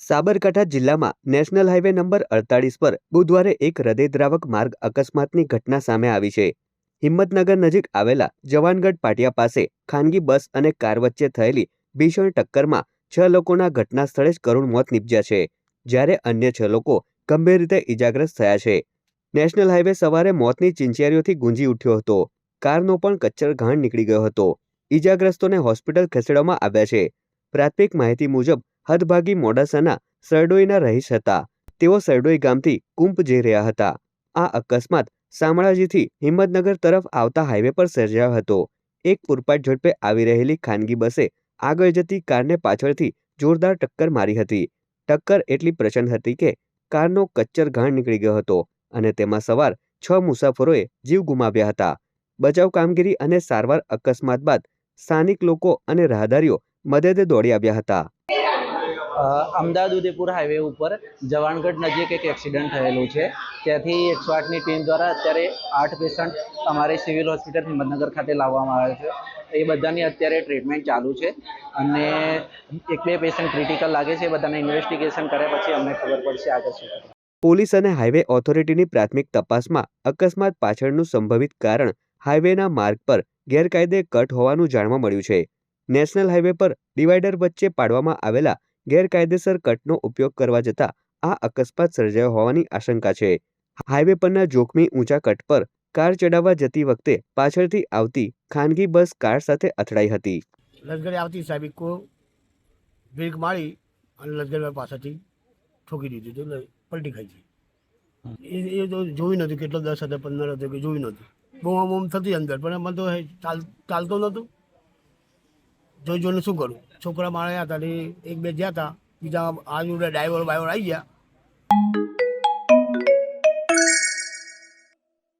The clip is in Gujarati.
સાબરકાંઠા જિલ્લામાં નેશનલ હાઈવે નંબર 48 પર બુધવારે એક હૃદયદ્રાવક માર્ગ અકસ્માતની ઘટના સામે આવી છે। હિંમતનગર નજીક આવેલા જવાનગઢ પાટિયા પાસે ખાનગી બસ અને કાર વચ્ચે થયેલી ભીષણ ટક્કરમાં 6 લોકોના ઘટના સ્થળે જ કરુણ મોત નીપજ્યા છે, જ્યારે અન્ય 6 લોકો ગંભીર રીતે ઈજાગ્રસ્ત થયા છે। નેશનલ હાઈવે સવારે મોતની ચિંચિયારીઓથી ગુંજી ઉઠ્યો હતો। કારનો પણ કચ્ચર ઘાણ નીકળી ગયો હતો। ઈજાગ્રસ્તોને હોસ્પિટલ ખસેડવામાં આવ્યા છે। પ્રાથમિક માહિતી મુજબ હદભાગી મોડાસાના સરડોઈના રહીશ હતા। તેઓ સરડોઈ ગામથી કુંપ જઈ રહ્યા હતા। આ અકસ્માત શામળાજીથી હિંમતનગર તરફ આવતા હાઈવે પર સર્જાયો હતો। એક પૂરપાટ ઝડપે આવી રહેલી ખાનગી બસે આગળ જતી કારને પાછળથી જોરદાર ટક્કર મારી હતી। ટક્કર એટલી પ્રચંડ હતી કે કારનો કચ્ચર ઘાણ નીકળી ગયો હતો અને તેમાં સવાર 6 મુસાફરોએ જીવ ગુમાવ્યા હતા। બચાવ કામગીરી અને સારવાર અકસ્માત બાદ સ્થાનિક લોકો અને રાહદારીઓ મદદે દોડી આવ્યા હતા। અમદાવાદ ઉદયપુર હાઈવે ઉપર જવાનગઢ નજીક એક એક્સિડન્ટ થયેલું છે। ત્યાંથી 108ની ટીમ દ્વારા અત્યારે 8 પેશન્ટ અમારી સિવિલ હોસ્પિટલ હિંમતનગર ખાતે લાવવામાં આવ્યા છે। એ બધાની અત્યારે ટ્રીટમેન્ટ ચાલુ છે અને 1-2 પેશન્ટ ક્રિટિકલ લાગે છે। એ બધાને ઇન્વેસ્ટિગેશન કર્યા પછી અમને ખબર પડશે આગળ શું કરવાનું। પોલીસ અને હાઈવે ઓથોરિટીની પ્રાથમિક તપાસમાં અકસ્માત પાછળનું સંભવિત કારણ હાઈવેના માર્ગ પર ગેરકાયદે કટ હોવાનું જાણવા મળ્યું છે। નેશનલ હાઈવે પર ડિવાઈડર વચ્ચે પાડવામાં આવેલા ગેરકાયદેસર કટનો ઉપયોગ કરવા જતાં આ અકસ્માત સર્જાયો હોવાની આશંકા છે। હાઈવે પરના જોખમી ઊંચા કટ પર કાર ચડાવવા જતી વખતે પાછળથી આવતી ખાનગી બસ કાર સાથે અથડાઈ હતી। લશ્કરે આવતી સાહેબ ઇકો બ્રેક મારી અને લશ્કર પાછળથી ઠોકી દીધું એટલે પલટી ખાઈ ગઈ। એ તો જોયું નહોતું કેટલો 10 હતો 15 હતો કે જોયું નહોતું। બૂમ થતી અંદર પણ મને તો ચાલતો નહોતું। જોઈને શું કરું, છોકરા મારા હતા એટલે 1-2 જ્યાં હતા, બીજા આજુ ડ્રાઈવર આવી ગયા।